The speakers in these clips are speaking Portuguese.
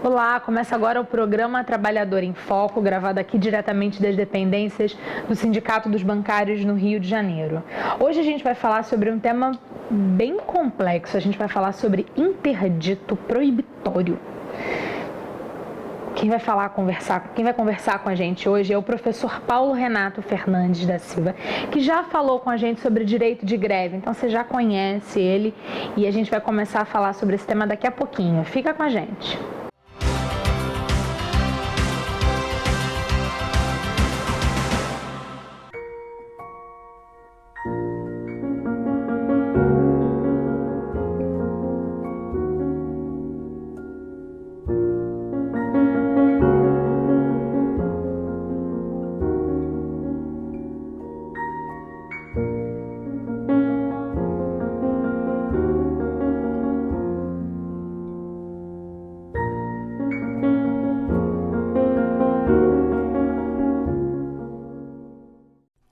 Olá, começa agora o programa Trabalhador em Foco, gravado aqui diretamente das dependências do Sindicato dos Bancários no Rio de Janeiro. Hoje a gente vai falar sobre um tema bem complexo, a gente vai falar sobre interdito proibitório. Quem vai conversar com a gente hoje é o professor Paulo Renato Fernandes da Silva, que já falou com a gente sobre direito de greve, então você já conhece ele e a gente vai começar a falar sobre esse tema daqui a pouquinho. Fica com a gente.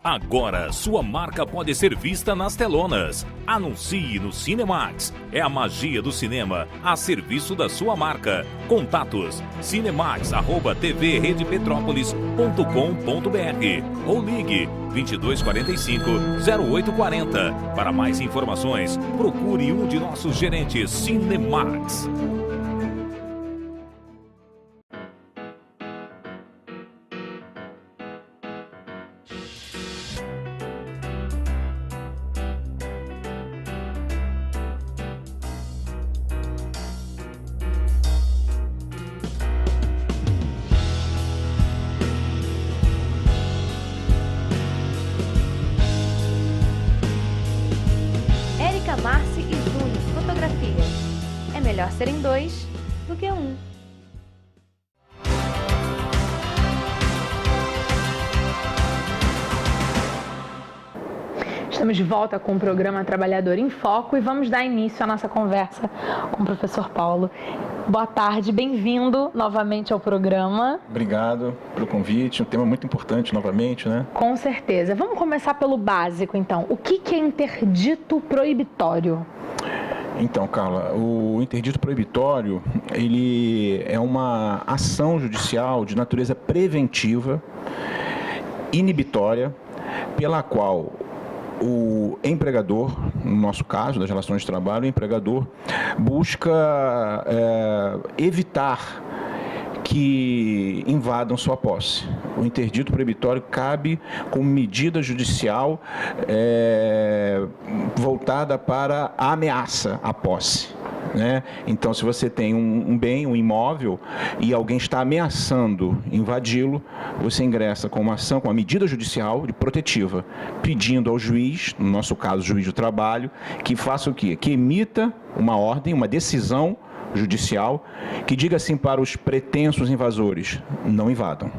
Agora, sua marca pode ser vista nas telonas. Anuncie no Cinemax. É a magia do cinema a serviço da sua marca. Contatos: cinemax@tvredepetrópolis.com.br ou ligue 2245-0840. Para mais informações, procure um de nossos gerentes Cinemax. Marci e Júnior, fotografia. É melhor serem dois do que um. Estamos de volta com o programa Trabalhador em Foco e vamos dar início à nossa conversa com o professor Paulo. Boa tarde, bem-vindo novamente ao programa. Obrigado pelo convite, um tema muito importante novamente, né? Com certeza. Vamos começar pelo básico, então. O que é interdito proibitório? Então, Carla, o interdito proibitório, ele é uma ação judicial de natureza preventiva, inibitória, pela qual o empregador, no nosso caso, das relações de trabalho, o empregador busca evitar que invadam sua posse. O interdito proibitório cabe como medida judicial voltada para a ameaça à posse. Né? Então, se você tem um bem, um imóvel, e alguém está ameaçando invadi-lo, você ingressa com uma ação, com uma medida judicial de protetiva, pedindo ao juiz, no nosso caso, o juiz do trabalho, que faça o quê? Que emita uma ordem, uma decisão judicial, que diga assim para os pretensos invasores: não invadam,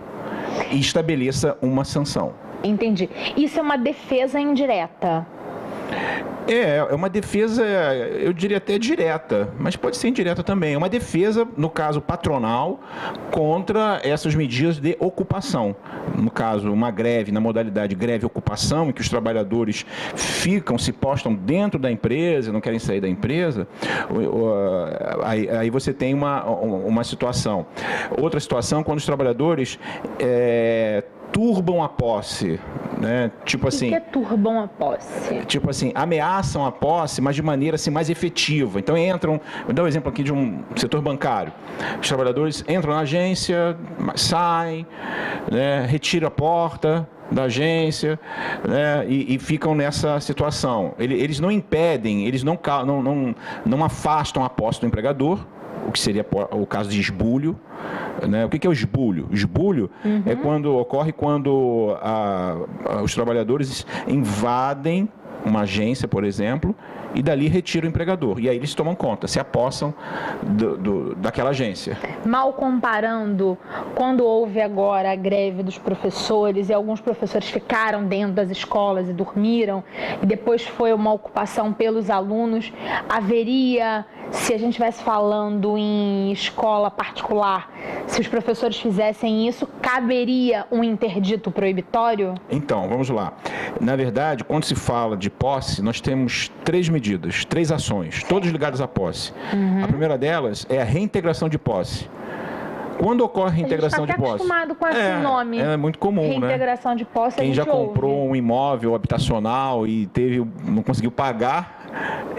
e estabeleça uma sanção. Entendi. Isso é uma defesa indireta? É uma defesa, eu diria até direta, mas pode ser indireta também. É uma defesa, no caso patronal, contra essas medidas de ocupação. No caso, uma greve, na modalidade greve-ocupação, em que os trabalhadores se postam dentro da empresa, não querem sair da empresa, aí você tem uma situação. Outra situação, quando os trabalhadores turbam a posse, né? Tipo assim. O que é turbam a posse? Tipo assim, ameaçam a posse, mas de maneira assim mais efetiva. Então vou dar um exemplo aqui de um setor bancário. Os trabalhadores entram na agência, saem, né? Retiram a porta da agência, né? E ficam nessa situação. Eles não impedem, eles não afastam a posse do empregador, o que seria o caso de esbulho. Né? O que é o esbulho? O esbulho ocorre quando os trabalhadores invadem uma agência, por exemplo, e dali retiram o empregador. E aí eles tomam conta, se apossam daquela agência. Mal comparando, quando houve agora a greve dos professores e alguns professores ficaram dentro das escolas e dormiram, e depois foi uma ocupação pelos alunos, haveria, se a gente estivesse falando em escola particular, se os professores fizessem isso, caberia um interdito proibitório? Então, vamos lá. Na verdade, quando se fala de posse, nós temos 3 medidas, 3 ações, todas ligadas à posse. A primeira delas é a reintegração de posse. quando ocorre reintegração a gente de está posse? acostumado com esse nome. É muito comum, reintegração de posse, Quem a gente já comprou ouve. um imóvel habitacional e não conseguiu pagar,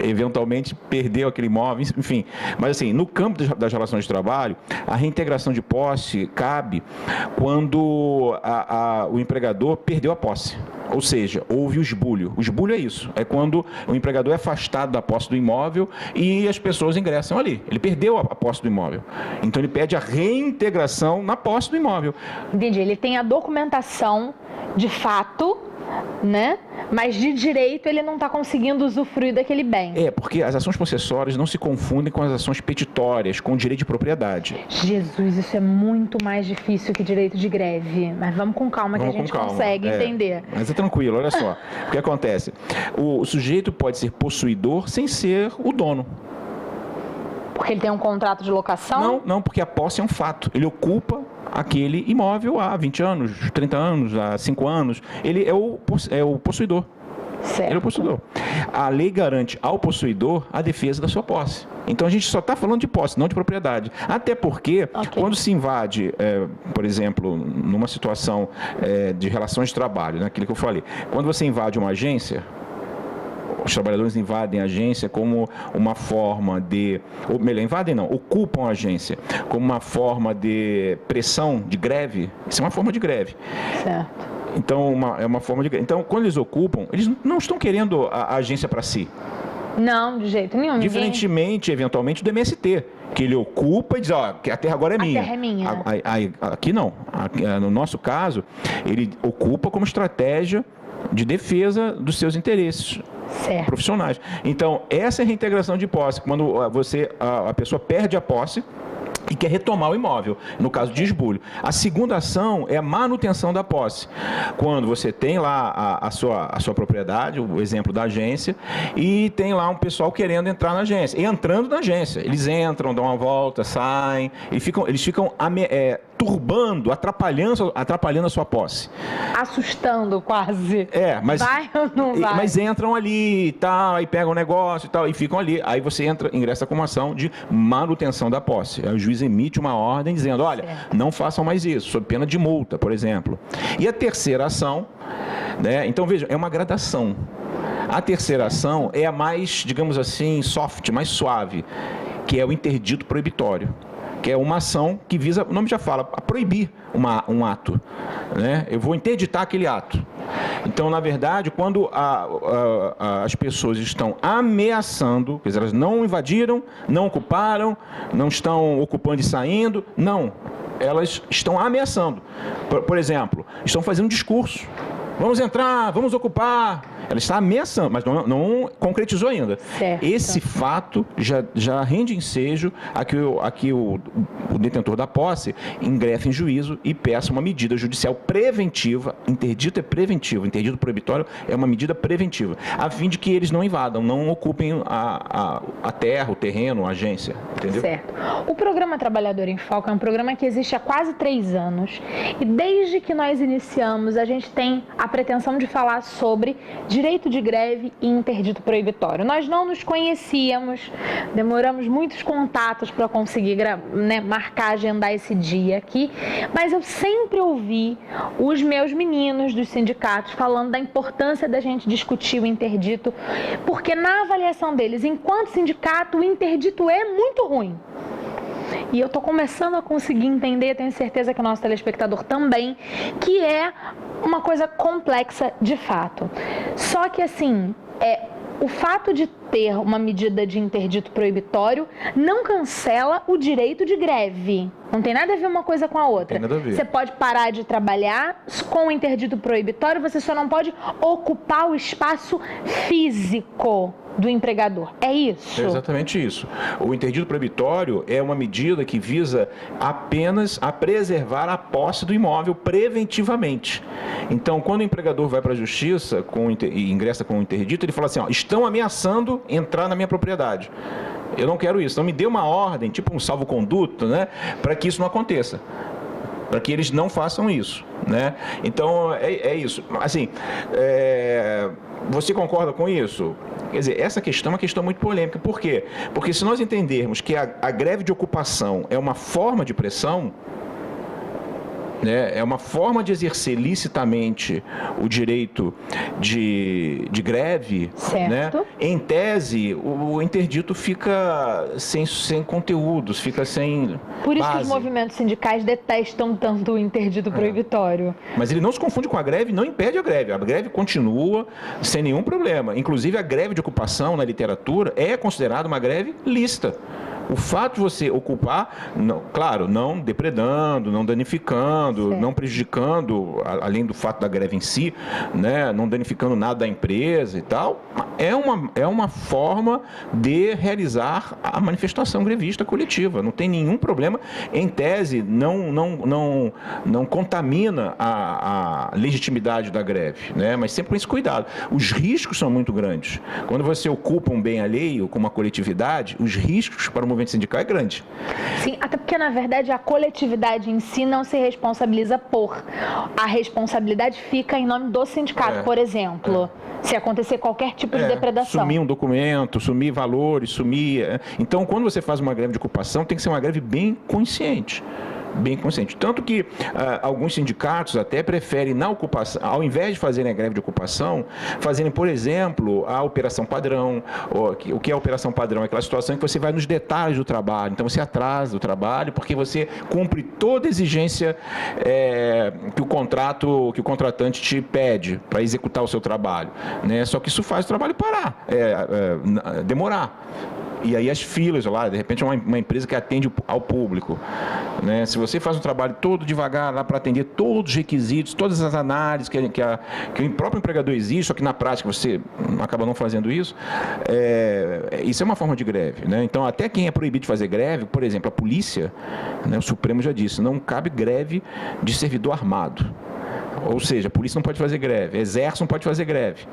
eventualmente perdeu aquele imóvel, enfim. Mas assim, no campo das relações de trabalho, a reintegração de posse cabe quando o empregador perdeu a posse. Ou seja, houve o esbulho. O esbulho é isso. É quando o empregador é afastado da posse do imóvel e as pessoas ingressam ali. Ele perdeu a posse do imóvel. Então ele pede a reintegração na posse do imóvel. Entendi. Ele tem a documentação de fato, né? Mas de direito ele não está conseguindo usufruir daquele bem. Porque as ações possessórias não se confundem com as ações petitórias, com o direito de propriedade. Jesus, isso é muito mais difícil que direito de greve. Mas vamos com calma que a gente consegue entender. Mas é tranquilo, olha só. O que acontece? O sujeito pode ser possuidor sem ser o dono. Porque ele tem um contrato de locação? Não, porque a posse é um fato. Ele ocupa aquele imóvel há 20 anos, 30 anos, há 5 anos. Ele é o possuidor. Certo. Ele é o possuidor. A lei garante ao possuidor a defesa da sua posse. Então a gente só está falando de posse, não de propriedade. Até porque, quando se invade, por exemplo, numa situação de relações de trabalho, né, aquilo que eu falei, quando você invade uma agência, os trabalhadores invadem a agência como uma forma de... Ou melhor, invadem não, ocupam a agência como uma forma de pressão, de greve. Isso é uma forma de greve. Certo. Então, é uma forma de greve. Então, quando eles ocupam, eles não estão querendo a agência para si. Não, de jeito nenhum. Diferentemente, eventualmente, do MST, que ele ocupa e diz, que a terra agora é minha. A terra é minha. Aqui não. No nosso caso, ele ocupa como estratégia de defesa dos seus interesses profissionais. Então, essa é a reintegração de posse, quando a pessoa perde a posse e quer retomar o imóvel, no caso de esbulho. A segunda ação é a manutenção da posse, quando você tem lá a sua propriedade, o exemplo da agência, e tem lá um pessoal querendo entrar na agência, e entrando na agência. Eles entram, dão uma volta, saem, eles ficam turbando, atrapalhando a sua posse. Assustando quase. Mas... Vai ou não vai? Mas entram ali e tal, aí pegam o negócio e tal, e ficam ali. Aí você ingressa com uma ação de manutenção da posse. Aí o juiz emite uma ordem dizendo, olha, não façam mais isso, sob pena de multa, por exemplo. E a terceira ação, né? Então veja, é uma gradação. A terceira ação é a mais, digamos assim, soft, mais suave, que é o interdito proibitório, que é uma ação que visa, o nome já fala, a proibir um ato, né? Eu vou interditar aquele ato. Então, na verdade, quando as pessoas estão ameaçando, quer dizer, elas não invadiram, não ocuparam, não estão ocupando e saindo, não, elas estão ameaçando. Por exemplo, estão fazendo um discurso. Vamos entrar, vamos ocupar. Ela está ameaçando, mas não concretizou ainda. Certo. Esse fato já rende ensejo a que o detentor da posse ingresse em juízo e peça uma medida judicial preventiva. Interdito é preventivo, interdito proibitório é uma medida preventiva, a fim de que eles não invadam, não ocupem a terra, o terreno, a agência. Entendeu? Certo. O programa Trabalhador em Foco é um programa que existe há quase 3 anos e desde que nós iniciamos a gente tem a pretensão de falar sobre direito de greve e interdito proibitório. Nós não nos conhecíamos, demoramos muitos contatos para conseguir marcar, agendar esse dia aqui, mas eu sempre ouvi os meus meninos dos sindicatos falando da importância da gente discutir o interdito, porque na avaliação deles, enquanto sindicato, o interdito é muito ruim. E eu estou começando a conseguir entender, tenho certeza que o nosso telespectador também, que é uma coisa complexa de fato. Só que assim, o fato de ter uma medida de interdito proibitório não cancela o direito de greve. Não tem nada a ver uma coisa com a outra. Tem nada a ver. Você pode parar de trabalhar com o interdito proibitório, você só não pode ocupar o espaço físico do empregador. É isso? É exatamente isso. O interdito proibitório é uma medida que visa apenas a preservar a posse do imóvel preventivamente. Então, quando o empregador vai para a justiça e ingressa com o interdito, ele fala assim, estão ameaçando entrar na minha propriedade. Eu não quero isso. Então, me dê uma ordem, tipo um salvo-conduto, né, para que isso não aconteça. para que eles não façam isso, né? Então, é isso. Assim, você concorda com isso? Quer dizer, essa questão é uma questão muito polêmica. Por quê? Porque se nós entendermos que a greve de ocupação é uma forma de pressão, né, é uma forma de exercer licitamente o direito de greve, né? Em tese, o interdito fica sem conteúdos, fica sem Por isso base. que os movimentos sindicais detestam tanto o interdito proibitório. Mas ele não se confunde com a greve, não impede a greve continua sem nenhum problema. Inclusive, a greve de ocupação na literatura é considerada uma greve lícita. O fato de você ocupar, não, claro, não depredando, não danificando, não prejudicando, além do fato da greve em si, né, não danificando nada da empresa e tal, é uma forma de realizar a manifestação grevista coletiva. Não tem nenhum problema. Em tese, não contamina a legitimidade da greve, né, mas sempre com esse cuidado. Os riscos são muito grandes. Quando você ocupa um bem alheio com uma coletividade, os riscos para o movimento sindical é grande. Sim, até porque, na verdade, a coletividade em si não se responsabiliza por. A responsabilidade fica em nome do sindicato, por exemplo. Se acontecer qualquer tipo de depredação. Sumir um documento, sumir valores, sumir... Então, quando você faz uma greve de ocupação, tem que ser uma greve bem consciente. Bem consciente. Tanto que alguns sindicatos até preferem, na ocupação, ao invés de fazerem a greve de ocupação, fazerem, por exemplo, a operação padrão. O que é a operação padrão? É aquela situação em que você vai nos detalhes do trabalho. Então, você atrasa o trabalho porque você cumpre toda a exigência que o contratante te pede para executar o seu trabalho, né? Só que isso faz o trabalho parar, demorar. E aí as filas lá, de repente é uma empresa que atende ao público, né? Se você faz um trabalho todo devagar lá para atender todos os requisitos, todas as análises que o próprio empregador exige, só que na prática você acaba não fazendo isso, isso é uma forma de greve, né? Então até quem é proibido de fazer greve, por exemplo, a polícia, né, o Supremo já disse, não cabe greve de servidor armado. Ou seja, a polícia não pode fazer greve, o exército não pode fazer greve,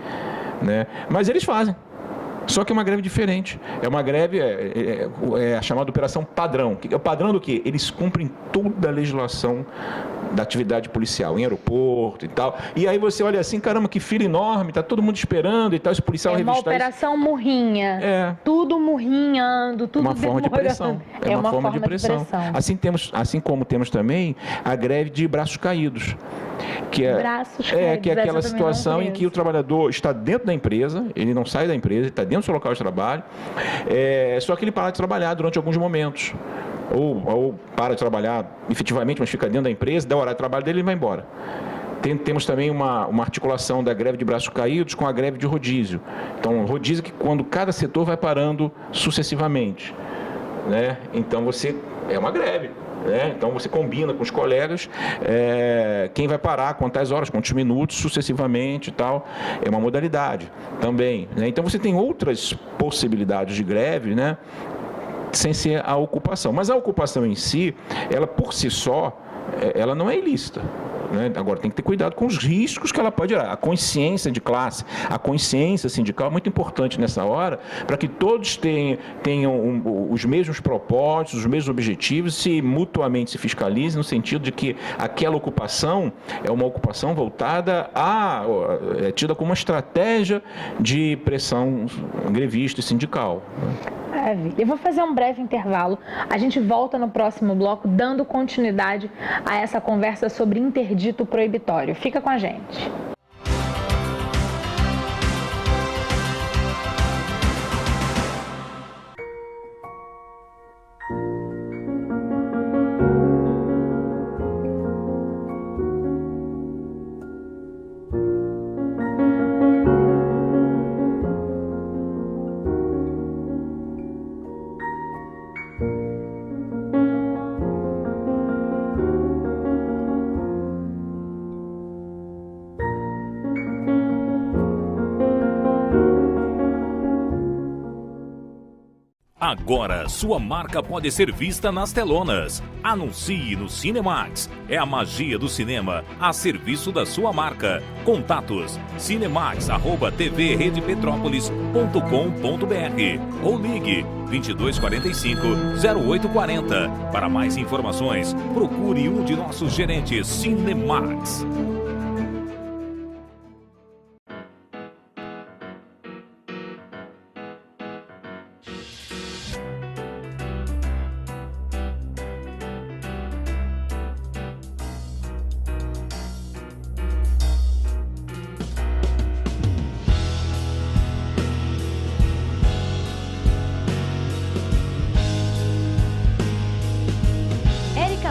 né? Mas eles fazem. Só que é uma greve diferente. É uma greve, a chamada operação padrão. O padrão do quê? Eles cumprem toda a legislação da atividade policial, em aeroporto e tal. E aí você olha assim, caramba, que fila enorme, está todo mundo esperando e tal, esse policial revistar isso. É uma operação murrinha. Tudo murrinhando, tudo uma forma de pressão. É uma forma de pressão. Assim como temos também a greve de braços caídos. Que é aquela situação em que o trabalhador está dentro da empresa, ele não sai da empresa, ele está dentro do seu local de trabalho, só que ele para de trabalhar durante alguns momentos. Ou para de trabalhar efetivamente, mas fica dentro da empresa, dá o horário de trabalho dele e vai embora. Temos também uma articulação da greve de braços caídos com a greve de rodízio. Então, rodízio que quando cada setor vai parando sucessivamente, né? Então, é uma greve. Então você combina com os colegas quem vai parar, quantas horas, quantos minutos, sucessivamente e tal. É uma modalidade também, né? Então você tem outras possibilidades de greve, né? Sem ser a ocupação. Mas a ocupação em si, ela por si só, ela não é ilícita. Agora, tem que ter cuidado com os riscos que ela pode gerar. A consciência de classe, a consciência sindical é muito importante nessa hora, para que todos tenham os mesmos propósitos, os mesmos objetivos, mutuamente se fiscalizem, no sentido de que aquela ocupação é uma ocupação voltada tida como uma estratégia de pressão grevista e sindical. Eu vou fazer um breve intervalo. A gente volta no próximo bloco, dando continuidade a essa conversa sobre interdito proibitório. Fica com a gente. Agora, sua marca pode ser vista nas telonas. Anuncie no Cinemax. É a magia do cinema a serviço da sua marca. Contatos: cinemax@tvredepetrópolis.com.br ou ligue 2245-0840. Para mais informações, procure um de nossos gerentes Cinemax.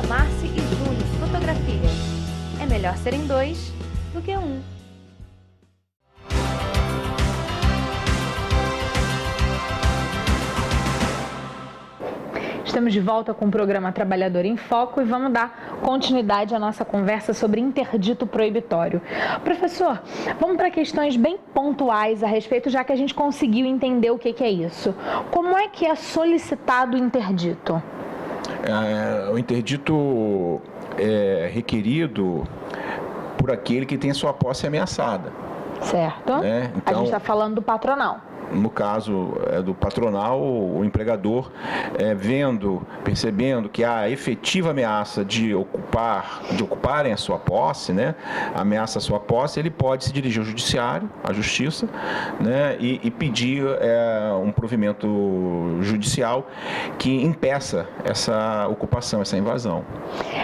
Marci e Júnior, fotografia. É melhor serem dois do que um. Estamos de volta com o programa Trabalhador em Foco e vamos dar continuidade à nossa conversa sobre interdito proibitório. Professor, vamos para questões bem pontuais a respeito, já que a gente conseguiu entender o que é isso. Como é que é solicitado o interdito? O interdito é requerido por aquele que tem sua posse ameaçada. Certo. Né? Então, a gente está falando do patronal. No caso do patronal, o empregador percebendo que há efetiva ameaça de ocuparem a sua posse, né? Ameaça a sua posse, ele pode se dirigir ao judiciário, à justiça, né? E pedir um provimento judicial que impeça essa ocupação, essa invasão.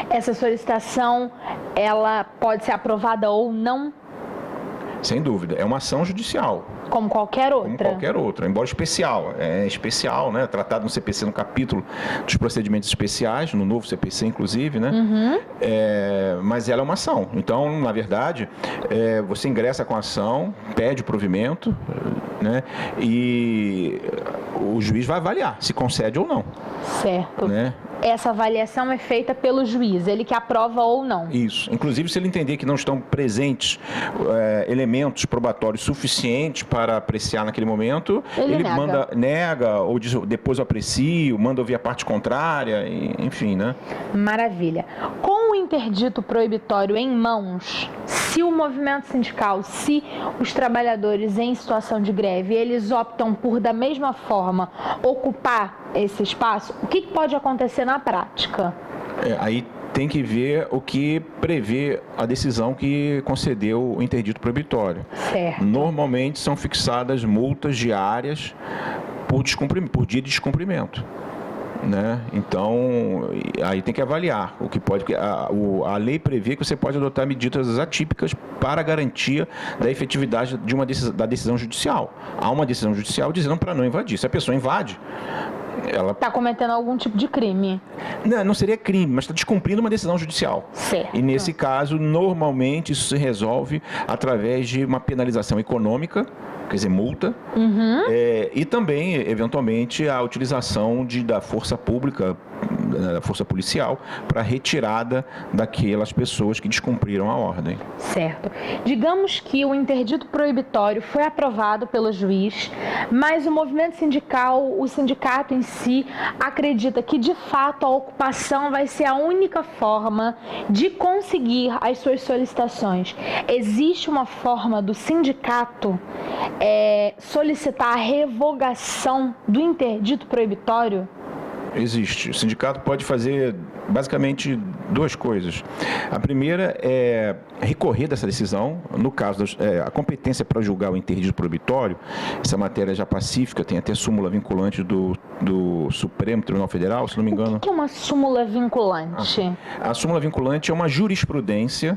Essa solicitação, ela pode ser aprovada ou não? Sem dúvida, é uma ação judicial. Como qualquer outra? Como qualquer outra, embora especial. É especial, né? Tratado no CPC, no capítulo dos procedimentos especiais, no novo CPC, inclusive, né? Uhum. Mas ela é uma ação. Então, na verdade, você ingressa com a ação, pede o provimento, né? E o juiz vai avaliar se concede ou não. Certo. Né? Essa avaliação é feita pelo juiz, ele que aprova ou não. Isso. Inclusive, se ele entender que não estão presentes elementos probatórios suficientes para apreciar naquele momento, ele nega ou depois aprecia, manda ouvir a parte contrária, enfim, né? Maravilha. Com o interdito proibitório em mãos, se o movimento sindical, se os trabalhadores em situação de greve, eles optam por, da mesma forma, ocupar esse espaço, o que pode acontecer na prática? Aí tem que ver o que prevê a decisão que concedeu o interdito proibitório. Certo. Normalmente são fixadas multas diárias por dia de descumprimento. Né? Então, aí tem que avaliar o que pode. A lei prevê que você pode adotar medidas atípicas para a garantia da efetividade da decisão judicial. Há uma decisão judicial dizendo para não invadir. Se a pessoa invade, ela está cometendo algum tipo de crime. Não seria crime, mas está descumprindo uma decisão judicial. Certo. E nesse caso, normalmente isso se resolve através de uma penalização econômica, quer dizer, multa, e também, eventualmente, a utilização da força pública, da força policial, para a retirada daquelas pessoas que descumpriram a ordem. Certo. Digamos que o interdito proibitório foi aprovado pelo juiz, mas o movimento sindical, o sindicato em si, acredita que, de fato, a ocupação vai ser a única forma de conseguir as suas solicitações. Existe uma forma do sindicato solicitar a revogação do interdito proibitório? Existe. O sindicato pode fazer basicamente duas coisas. A primeira é recorrer dessa decisão. No caso, a competência para julgar o interdito proibitório, essa matéria já pacífica, tem até súmula vinculante do Supremo Tribunal Federal, se não me engano. O que é uma súmula vinculante? A súmula vinculante é uma jurisprudência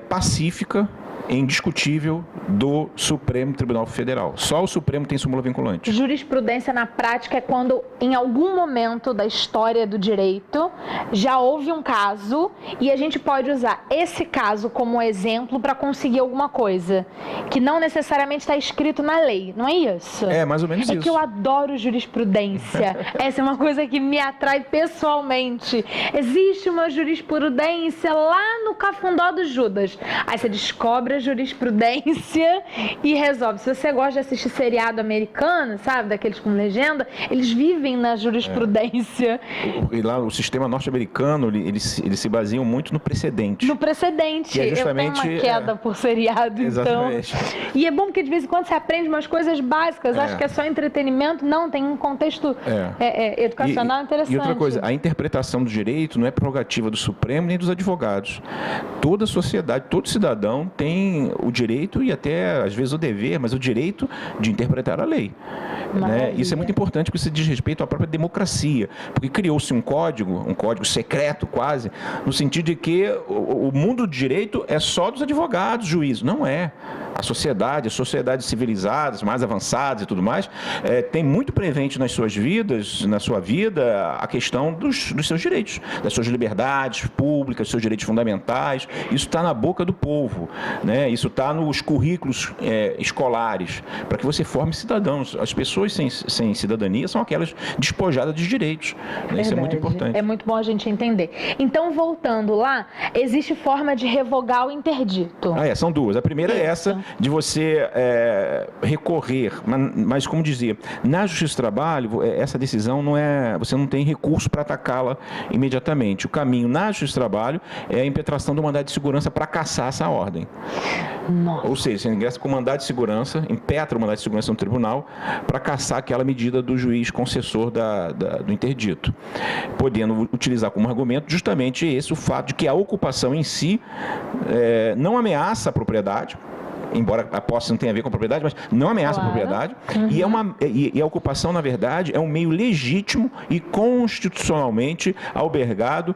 pacífica, indiscutível do Supremo Tribunal Federal. Só o Supremo tem súmula vinculante. Jurisprudência na prática é quando, em algum momento da história do direito, já houve um caso e a gente pode usar esse caso como exemplo para conseguir alguma coisa que não necessariamente está escrito na lei, não é isso? É mais ou menos isso. É que eu adoro jurisprudência. Essa é uma coisa que me atrai pessoalmente. Existe uma jurisprudência lá no Cafundó do Judas. Aí você descobre a jurisprudência e resolve. Se você gosta de assistir seriado americano, sabe, daqueles com legenda, eles vivem na jurisprudência. E lá o sistema norte-americano, eles se baseiam muito no precedente. No precedente. Que é justamente, eu tenho uma queda por seriado, exatamente. Então. E é bom porque de vez em quando você aprende umas coisas básicas. Acho que é só entretenimento. Não, tem um contexto educacional interessante. E outra coisa, a interpretação do direito não é prerrogativa do Supremo nem dos advogados. Toda a sociedade, todo cidadão tem o direito e até, às vezes, o dever, mas o direito de interpretar a lei. Né? Isso é muito importante porque isso diz respeito à própria democracia. Porque criou-se um código secreto quase, no sentido de que o mundo do direito é só dos advogados, juízes. Não é. A sociedade, as sociedades civilizadas, mais avançadas e tudo mais, tem muito presente nas suas vidas, na sua vida, a questão dos seus direitos, das suas liberdades públicas, dos seus direitos fundamentais. Isso está na boca do povo, né? Isso está nos currículos escolares, para que você forme cidadãos. As pessoas sem cidadania são aquelas despojadas de direitos. Né? Isso é muito importante. É muito bom a gente entender. Então, voltando lá, existe forma de revogar o interdito. São duas. A primeira é essa, de você recorrer, mas como dizia, na Justiça do Trabalho, essa decisão você não tem recurso para atacá-la imediatamente. O caminho na Justiça do Trabalho é a impetração do mandado de segurança para cassar essa ordem. Nossa. Ou seja, você ingressa com mandado de segurança, impetra o mandado de segurança no tribunal para cassar aquela medida do juiz concessor do interdito, podendo utilizar como argumento justamente o fato de que a ocupação em si não ameaça a propriedade, embora a posse não tenha a ver com a propriedade, mas não ameaça a propriedade. E a ocupação, na verdade, é um meio legítimo e constitucionalmente albergado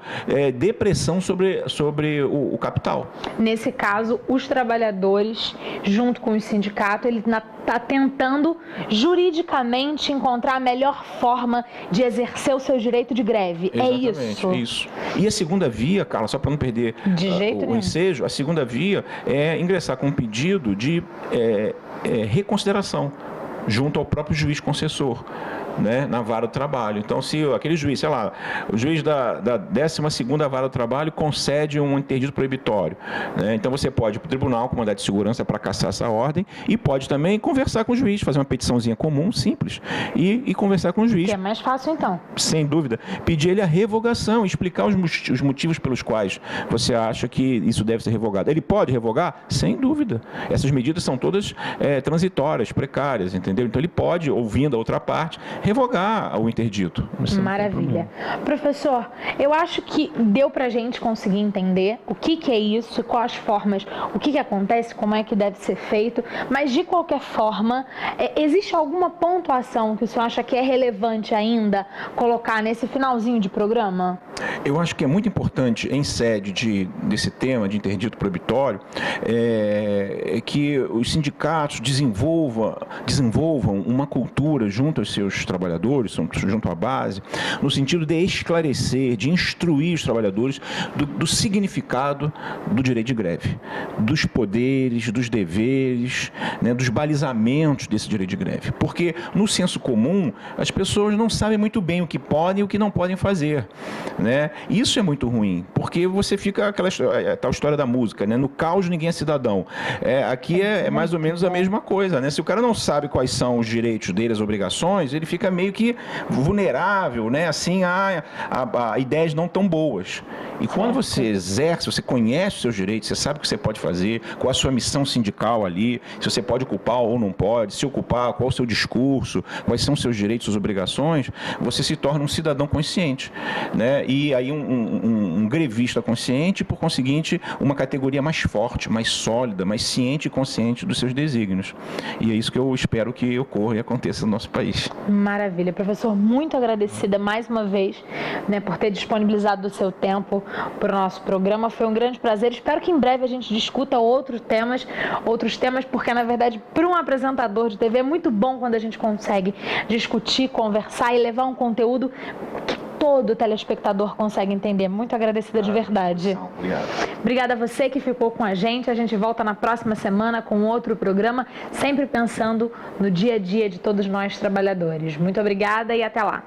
de pressão sobre o capital. Nesse caso, os trabalhadores, junto com o sindicato, ele está tentando juridicamente encontrar a melhor forma de exercer o seu direito de greve. Exatamente, é isso? E a segunda via, Carla, só para não perder o ensejo, a segunda via é ingressar com um pedido de reconsideração junto ao próprio juiz concessor, né, na vara do trabalho. Então, se aquele juiz, sei lá, o juiz da 12ª vara do trabalho concede um interdito proibitório, né, então você pode ir para o tribunal com mandado de segurança para cassar essa ordem e pode também conversar com o juiz, fazer uma petiçãozinha comum, simples, e conversar com o juiz. Que é mais fácil, então. Sem dúvida. Pedir ele a revogação, explicar os motivos pelos quais você acha que isso deve ser revogado. Ele pode revogar? Sem dúvida. Essas medidas são todas transitórias, precárias, entendeu? Então ele pode, ouvindo a outra parte, revogar o interdito. Maravilha. Professor, eu acho que deu para a gente conseguir entender o que é isso, quais formas, o que acontece, como é que deve ser feito, mas de qualquer forma, existe alguma pontuação que o senhor acha que é relevante ainda colocar nesse finalzinho de programa? Eu acho que é muito importante, em sede desse tema de interdito proibitório, que os sindicatos desenvolvam uma cultura junto aos seus trabalhadores, junto à base, no sentido de esclarecer, de instruir os trabalhadores do significado do direito de greve, dos poderes, dos deveres, né, dos balizamentos desse direito de greve. Porque, no senso comum, as pessoas não sabem muito bem o que podem e o que não podem fazer, né? Isso é muito ruim, porque você fica aquela tal história da música, né? No caos ninguém é cidadão. Aqui é mais ou menos a mesma coisa, né? Se o cara não sabe quais são os direitos dele, as obrigações, ele fica meio que vulnerável, né? Assim, a ideias não tão boas. E quando você exerce, você conhece os seus direitos, você sabe o que você pode fazer, qual a sua missão sindical ali, se você pode ocupar ou não pode, se ocupar, qual o seu discurso, quais são os seus direitos, suas obrigações, você se torna um cidadão consciente, né? E aí um grevista consciente, por conseguinte, uma categoria mais forte, mais sólida, mais ciente e consciente dos seus desígnios. E é isso que eu espero que ocorra e aconteça no nosso país. Maravilha. Professor, muito agradecida mais uma vez, né, por ter disponibilizado o seu tempo para o nosso programa. Foi um grande prazer. Espero que em breve a gente discuta outros temas, porque, na verdade, para um apresentador de TV é muito bom quando a gente consegue discutir, conversar e levar um conteúdo todo telespectador consegue entender. Muito agradecida de verdade. Obrigado. Obrigada a você que ficou com a gente. A gente volta na próxima semana com outro programa, sempre pensando no dia a dia de todos nós trabalhadores. Muito obrigada e até lá.